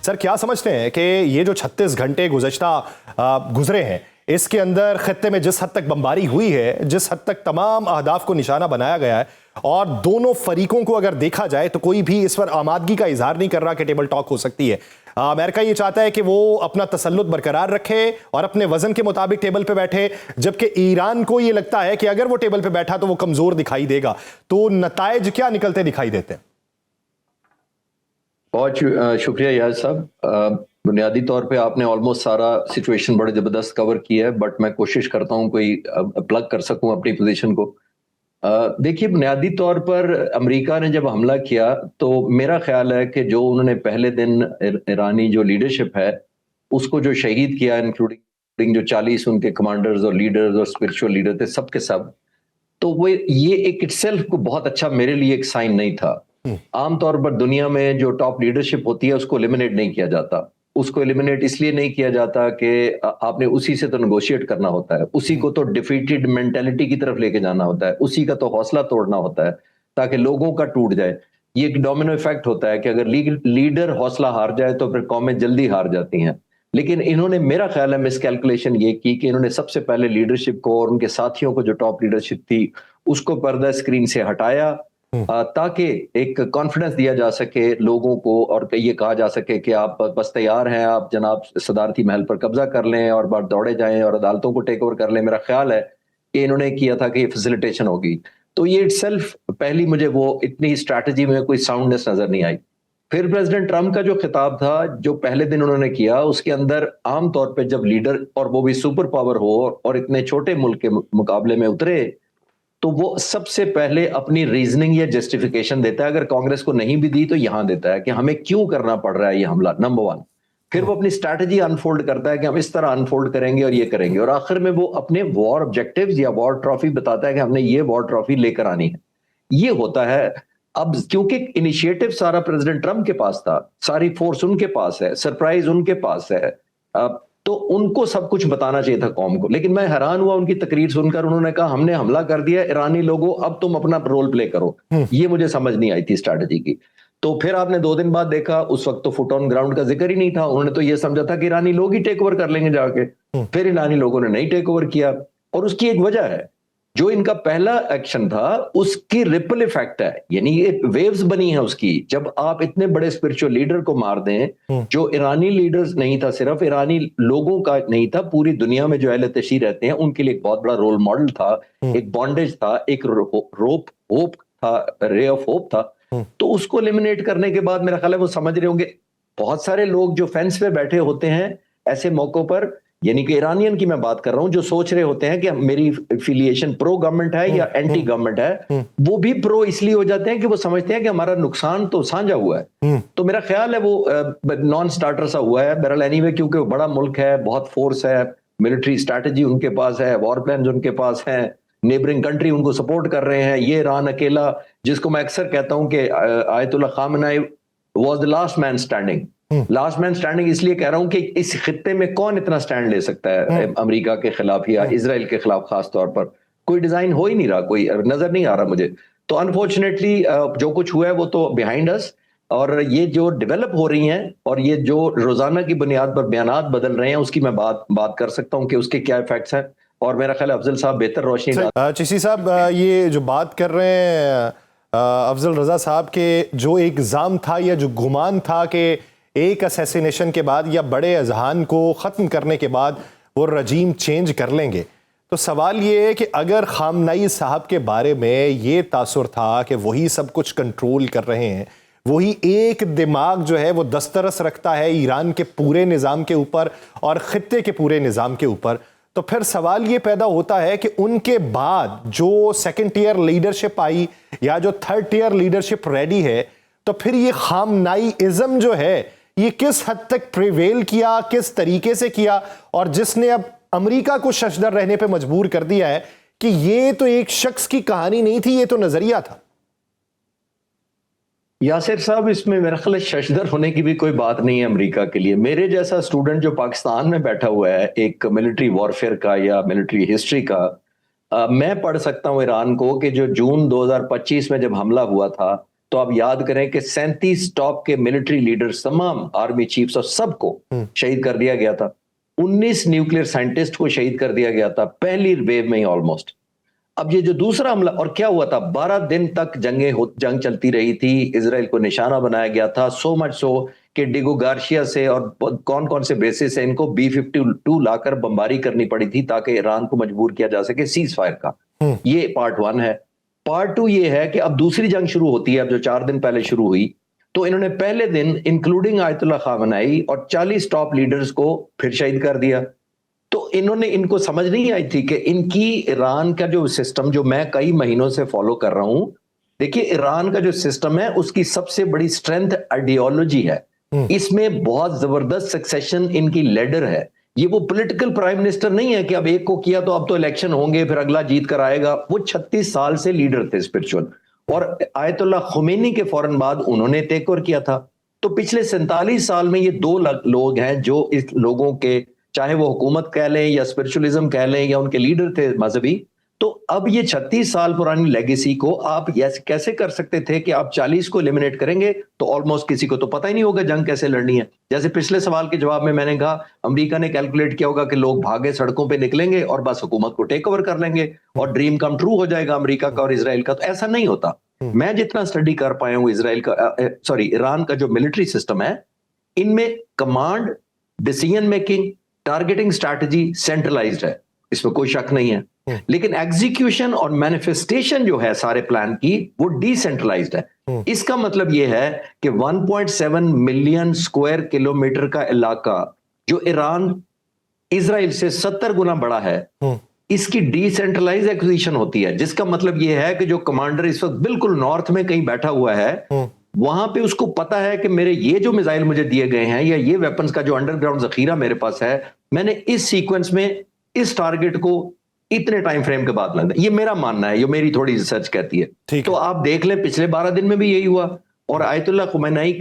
Sir क्या समझते हैं कि ये जो 36 घंटे गुजरे हैं, इसके अंदर खत्ते में जिस हद तक बमबारी हुई है, जिस हद तक तमाम अहदाफ को निशाना बनाया गया है, और दोनों फरीकों को अगर देखा जाए तो कोई भी इस पर आमादगी का इजहार नहीं कर रहा कि टेबल टॉक हो सकती है। अमेरिका ये चाहता है कि वो अपना तसल्लुत बरकरार रखे और अपने वजन के मुताबिक टेबल पे बैठे, जबकि ईरान को ये लगता है कि अगर वो टेबल पे बैठा तो वो कमजोर दिखाई देगा। तो नताइज क्या निकलते दिखाई देते हैं? बहुत शुक्रिया यार साहब। बुनियादी तौर पे आपने ऑलमोस्ट सारा सिचुएशन बड़े जबरदस्त कवर किया है, बट मैं कोशिश करता हूँ कोई प्लग कर सकूं अपनी पोजीशन को। देखिए, बुनियादी तौर पर अमेरिका ने जब हमला किया तो मेरा ख्याल है कि जो उन्होंने पहले दिन ईरानी जो लीडरशिप है उसको जो शहीद किया, इंक्लूडिंग जो 40 उनके कमांडर्स और लीडर्स और स्पिरिचुअल लीडर थे सबके सब, तो वो ये एक इटसेल्फ को बहुत अच्छा मेरे लिए एक साइन नहीं था। आमतौर पर दुनिया में जो टॉप लीडरशिप होती है उसको एलिमिनेट नहीं किया जाता। उसको एलिमिनेट इसलिए नहीं किया जाता कि आपने उसी से तो नेगोशिएट करना होता है, उसी को तो डिफीटेड मेंटेलिटी की तरफ लेके जाना होता है, उसी का तो हौसला तोड़ना होता है ताकि लोगों का टूट जाए। ये एक डोमिनो इफेक्ट होता है कि अगर लीडर हौसला हार जाए तो फिर कौमें जल्दी हार जाती हैं। लेकिन इन्होंने, मेरा ख्याल है, मिसकैलकुलेशन ये की कि इन्होंने सबसे पहले लीडरशिप को और उनके साथियों को, जो टॉप लीडरशिप थी, उसको पर्दा स्क्रीन से हटाया ताकि एक कॉन्फिडेंस दिया जा सके लोगों को और ये कहा जा सके कि आप बस तैयार हैं, आप जनाब सदारती महल पर कब्जा कर लें और बार दौड़े जाएं और अदालतों को टेक ओवर कर लें। मेरा ख्याल है कि इन्होंने किया था कि ये फैसिलिटेशन होगी। तो ये इटसेल्फ पहली मुझे वो इतनी स्ट्रैटेजी में कोई साउंडनेस नजर नहीं आई। फिर प्रेसिडेंट ट्रम्प का जो खिताब था जो पहले दिन उन्होंने किया, उसके अंदर आमतौर पर जब लीडर और वो भी सुपर पावर हो और इतने छोटे मुल्क के मुकाबले में उतरे तो वो सबसे पहले अपनी रीजनिंग या जस्टिफिकेशन देता है। अगर कांग्रेस को नहीं भी दी तो यहां देता है कि हमें क्यों करना पड़ रहा है ये हमला, नंबर वन। फिर वो अपनी स्ट्रैटेजी अनफोल्ड करता है कि हम इस तरह अनफोल्ड करेंगे और ये करेंगे, और आखिर में वो अपने वॉर ऑब्जेक्टिव्स या वॉर ट्रॉफी बताता है कि हमने ये वॉर ट्रॉफी लेकर आनी है। ये होता है। अब क्योंकि इनिशिएटिव सारा प्रेसिडेंट ट्रम्प के पास था, सारी फोर्स उनके पास है, सरप्राइज उनके पास है, तो उनको सब कुछ बताना चाहिए था कौम को। लेकिन मैं हैरान हुआ उनकी तकरीर सुनकर, उन्होंने कहा हमने हमला कर दिया ईरानी लोगों, अब तुम अपना रोल प्ले करो। ये मुझे समझ नहीं आई थी स्ट्रैटेजी की। तो फिर आपने 2 दिन बाद देखा, उस वक्त तो फुट ऑन ग्राउंड का जिक्र ही नहीं था। उन्होंने तो ये समझा था कि ईरानी लोग ही टेक ओवर कर लेंगे जाके। फिर ईरानी लोगों ने नहीं टेक ओवर किया, और उसकी एक वजह है, जो इनका पहला एक्शन था उसकी रिपल इफेक्ट है, यानी एक वेव्स बनी है उसकी। जब आप इतने बड़े स्पिरिचुअल लीडर को मार दें, जो ईरानी लीडर्स नहीं था, सिर्फ ईरानी लोगों का नहीं था, पूरी दुनिया में जो अहले तशी रहते हैं उनके लिए एक बहुत बड़ा रोल मॉडल था, एक बॉन्डेज था, एक होप था, रे ऑफ होप था। तो उसको एलिमिनेट करने के बाद मेरा ख्याल है वो समझ रहे होंगे, बहुत सारे लोग जो फेंस पे बैठे होते हैं ऐसे मौकों पर, यानी कि ईरानियन की मैं बात कर रहा हूं, जो सोच रहे होते हैं कि मेरी एफिलिएशन प्रो गवर्नमेंट है या एंटी गवर्नमेंट है, वो भी प्रो इसलिए हो जाते हैं कि वो समझते हैं कि हमारा नुकसान तो साझा हुआ है। तो मेरा ख्याल है वो नॉन स्टार्टर सा हुआ है बहरहाल एनीवे, क्योंकि वो बड़ा मुल्क है, बहुत फोर्स है, मिलिट्री स्ट्रैटेजी उनके पास है, वॉर प्लान उनके पास है, नेबरिंग कंट्री उनको सपोर्ट कर रहे हैं। ये ईरान अकेला, जिसको मैं अक्सर कहता हूं कि Ayatollah Khamenei was the last man standing. Last man standing इसलिए कह रहा हूं कि इस खित्ते में कौन इतना स्टैंड ले सकता है अमेरिका के खिलाफ या इजराइल के खिलाफ। खास तौर पर कोई डिजाइन हो ही नहीं रहा, कोई नजर नहीं आ रहा मुझे। तो अनफॉर्चुनेटली जो कुछ हुआ है वो तो बिहाइंड अस, और ये जो डेवलप हो रही हैं और ये जो रोजाना की बुनियाद पर बयानात बदल रहे हैं, उसकी मैं बात कर सकता हूं कि उसके क्या इफेक्ट्स हैं, और मेरा ख्याल अफजल साहब बेहतर रोशनी। चिश्ती साहब, ये जो बात कर रहे हैं अफजल रजा साहब के, जो एक इल्जाम था या जो गुमान था कि एक असैसिनेशन के बाद या बड़े अजहान को ख़त्म करने के बाद वो रजीम चेंज कर लेंगे, तो सवाल ये है कि अगर खामनाई साहब के बारे में ये तासुर था कि वही सब कुछ कंट्रोल कर रहे हैं, वही एक दिमाग जो है वो दस्तरस रखता है ईरान के पूरे निज़ाम के ऊपर और ख़ित्ते के पूरे निज़ाम के ऊपर, तो फिर सवाल ये पैदा होता है कि उनके बाद जो सेकंड टियर लीडरशिप आई या जो थर्ड टियर लीडरशिप रेडी है, तो फिर ये खामनाईइज्म जो है ये किस हद तक प्रिवेल किया, किस तरीके से किया, और जिसने अब अमेरिका को शशदर रहने पे मजबूर कर दिया है कि ये तो एक शख्स की कहानी नहीं थी, ये तो नजरिया था। यासिर साहब, इसमें मेरा ख्याल शशदर होने की भी कोई बात नहीं है अमेरिका के लिए। मेरे जैसा स्टूडेंट जो पाकिस्तान में बैठा हुआ है एक मिलिट्री वॉरफेयर का या मिलिट्री हिस्ट्री का, मैं पढ़ सकता हूं ईरान को कि जो जून 2025 में जब हमला हुआ था, तो आप याद करें कि 37 टॉप के मिलिट्री लीडर्स, तमाम आर्मी चीफ्स और सबको शहीद कर दिया गया था। 19 न्यूक्लियर साइंटिस्ट को शहीद कर दिया गया था पहली वेव में ही ऑलमोस्ट। अब ये जो दूसरा हमला, और क्या हुआ था, 12 दिन तक जंग चलती रही थी, इजराइल को निशाना बनाया गया था, सो मच सो कि डिगो गार्शिया से और कौन कौन से बेसिस से इनको B-52 लाकर बमबारी करनी पड़ी थी ताकि ईरान को मजबूर किया जा सके सीज फायर का। ये पार्ट 1 है। पार्ट 2 ये है कि अब दूसरी जंग शुरू होती है, अब जो 4 दिन पहले शुरू हुई, तो इन्होंने पहले दिन इंक्लूडिंग आयतुल्ला खामेनेई और 40 टॉप लीडर्स को फिर शहीद कर दिया। तो इनको समझ नहीं आई थी कि इनकी ईरान का जो सिस्टम, जो मैं कई महीनों से फॉलो कर रहा हूं, देखिए ईरान का जो सिस्टम है उसकी सबसे बड़ी स्ट्रेंथ आइडियोलॉजी है। इसमें बहुत जबरदस्त सक्सेशन इनकी लीडर है। ये वो पॉलिटिकल प्राइम मिनिस्टर नहीं है कि अब एक को किया तो अब तो इलेक्शन होंगे फिर अगला जीत कर आएगा। वो 36 साल से लीडर थे स्पिरिचुअल, और आयतुल्ला खुमैनी के फौरन बाद उन्होंने टेक ओवर किया था। तो पिछले 47 साल में ये 2 लोग हैं जो इस लोगों के, चाहे वो हुकूमत कह लें या स्पिरिचुअलिज्म कह लें या उनके लीडर थे मजहबी, तो अब ये 36 साल पुरानी लेगेसी को आप कैसे कर सकते थे कि आप 40 को एलिमिनेट करेंगे तो ऑलमोस्ट किसी को तो पता ही नहीं होगा जंग कैसे लड़नी है। जैसे पिछले सवाल के जवाब में मैंने कहा, अमेरिका ने कैलकुलेट किया होगा कि लोग भागे सड़कों पे निकलेंगे और बस हुकूमत को टेक ओवर कर लेंगे और ड्रीम कम ट्रू हो जाएगा अमेरिका का और इसराइल का। तो ऐसा नहीं होता। मैं जितना स्टडी कर पाया हूं ईरान का जो मिलिट्री सिस्टम है, इनमें command, decision making, targeting strategy centralised है, इसमें कोई शक नहीं है। लेकिन एग्जीक्यूशन और मैनिफेस्टेशन जो है सारे प्लान की, वो डिसेंट्रलाइज्ड है। इसका मतलब यह है कि 1.7 मिलियन स्क्वायर किलोमीटर का इलाका जो ईरान इजराइल से 70 गुना बड़ा है, इसकी डिसेंट्रलाइज एक्विजिशन होती है। जिसका मतलब यह है कि जो कमांडर इस वक्त बिल्कुल नॉर्थ में कहीं बैठा हुआ है, वहां पे उसको पता है कि मेरे ये जो मिसाइल मुझे दिए गए हैं या ये वेपन्स का जो अंडरग्राउंड जखीरा मेरे पास है, मैंने इस सीक्वेंस में इस टारगेट को इतने टाइम फ्रेम के बाद लगना है। ये मेरा मानना है, ये मेरी थोड़ी रिसर्च कहती है। तो आप देख लें पिछले 12 दिन में भी यही हुआ, और आयतुल्ला खुमैनी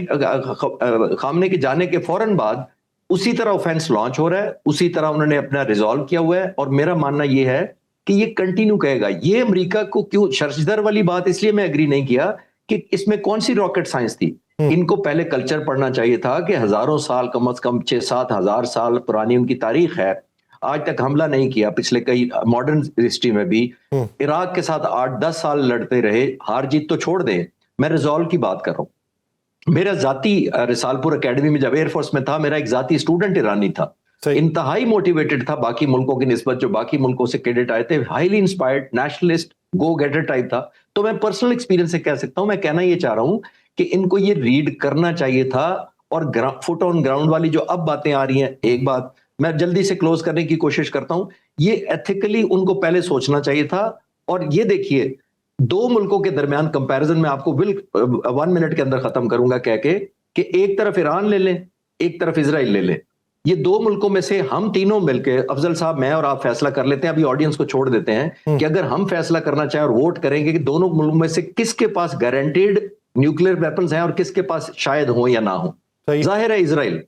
खामने के जाने के फौरन बाद उसी तरह ऑफेंस लॉन्च हो रहा है, उसी तरह उन्होंने अपना रिजॉल्व किया हुआ है। और मेरा मानना यह है कि ये कंटिन्यू करेगा। ये अमेरिका को क्यों शर्जदर वाली बात इसलिए मैं एग्री नहीं किया कि इसमें कौन सी रॉकेट साइंस थी। इनको पहले कल्चर पढ़ना चाहिए था कि हजारों साल, कम से कम 6-7 हजार साल पुरानी उनकी तारीख है। आज तक हमला नहीं किया, पिछले कई मॉडर्न हिस्ट्री में भी इराक के साथ 8-10 साल लड़ते रहे, हार जीत तो छोड़ दें, मैं रिजॉल्व की बात कर रहा हूं। मेरा जाती रिसालपुर एकेडमी में जब एयरफोर्स में था, मेरा एक जाती स्टूडेंट ईरानी था, इंतहाई मोटिवेटेड था बाकी मुल्कों की निस्बत, जो बाकी मुल्कों से कैडेट आए थे, हाईली इंस्पायर्ड, नेशनलिस्ट, गो गेटर टाइप था। तो मैं पर्सनल एक्सपीरियंस से कह सकता हूं, मैं कहना ये चाह रहा हूं कि इनको ये रीड करना चाहिए था। और फुट ऑन ग्राउंड वाली जो अब बातें आ रही हैं, एक बात मैं जल्दी से क्लोज करने की कोशिश करता हूं, ये एथिकली उनको पहले सोचना चाहिए था। और ये देखिए, 2 मुल्कों के दरमियान कंपैरिजन में आपको 1 मिनट के अंदर खत्म करूंगा कह के कि एक तरफ ईरान ले लें, एक तरफ इजराइल ले लें। ये 2 मुल्कों में से हम तीनों मिलकर, अफजल साहब, मैं और आप फैसला कर लेते हैं, अभी ऑडियंस को छोड़ देते हैं कि अगर हम फैसला करना चाहें और वोट करेंगे कि दोनों मुल्कों में से किसके पास गारंटीड न्यूक्लियर वेपन्स हैं और किसके पास शायद हो या ना हो। जाहिर है इजराइल।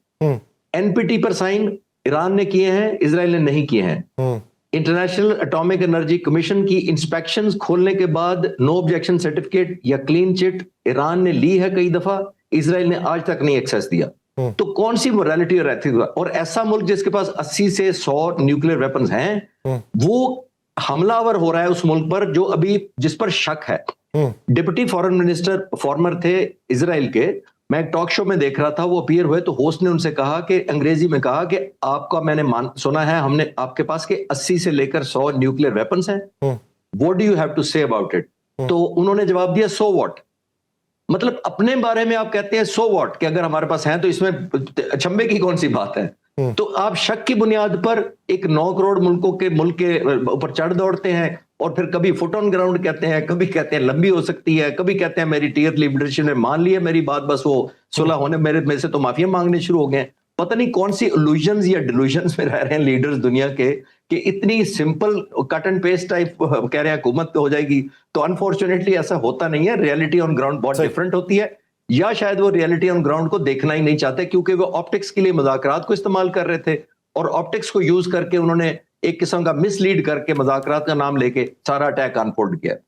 एनपीटी पर साइन ईरान ने किए हैं, इजराइल ने नहीं किए हैं। इंटरनेशनल एटॉमिक एनर्जी कमीशन की इंस्पेक्शंस खोलने के बाद नो ऑब्जेक्शन सर्टिफिकेट या क्लीन चिट ईरान ने ली है कई दफा, इजराइल ने आज तक नहीं एक्सेस दिया। तो कौन सी मोरालिटी और एथिक्स? और ऐसा मुल्क जिसके पास 80 से 100 न्यूक्लियर वेपन्स हैं, वो हमलावर हो रहा है उस मुल्क पर जो अभी जिस पर शक है। डिप्टी फॉरेन मिनिस्टर फॉर्मर थे इजराइल के, मैं एक टॉक शो में देख रहा था, वो अपीयर हुए तो होस्ट ने उनसे कहा कि अंग्रेजी में कहा कि आपका मैंने सुना है हमने आपके पास के 80 से लेकर 100 न्यूक्लियर वेपन्स हैं, what do you have to say about it? तो उन्होंने जवाब दिया, सो व्हाट। मतलब अपने बारे में आप कहते हैं सो व्हाट, कि अगर हमारे पास हैं तो इसमें अचंभे की कौन सी बात है? तो आप शक की बुनियाद पर एक 9 करोड़ मुल्क के ऊपर चढ़ दौड़ते हैं, और फिर कभी फुट ऑन ग्राउंड कहते हैं, कभी कहते हैं लंबी हो सकती है, कभी कहते हैं मेरी टीयर लीडरशिप ने मान ली है मेरी बात, बस वो सुलह होने मेरे से तो माफिया मांगने शुरू हो गए। पता नहीं कौन सी इल्यूजन्स या डिल्यूजन्स में रह रहे हैं लीडर्स दुनिया के, कि इतनी simple cut and paste type कह रहे हैं हुकूमत हो जाएगी। तो अनफॉर्चुनेटली ऐसा होता नहीं है, रियलिटी ऑन ग्राउंड बहुत डिफरेंट होती है। या शायद वो रियलिटी ऑन ग्राउंड को देखना ही नहीं चाहते, क्योंकि वो ऑप्टिक्स के लिए मुज़ाकरात को इस्तेमाल कर रहे थे, और ऑप्टिक्स को यूज करके उन्होंने एक किस्म का मिसलीड करके मुज़ाकरात का नाम लेके सारा अटैक अनफोल्ड किया।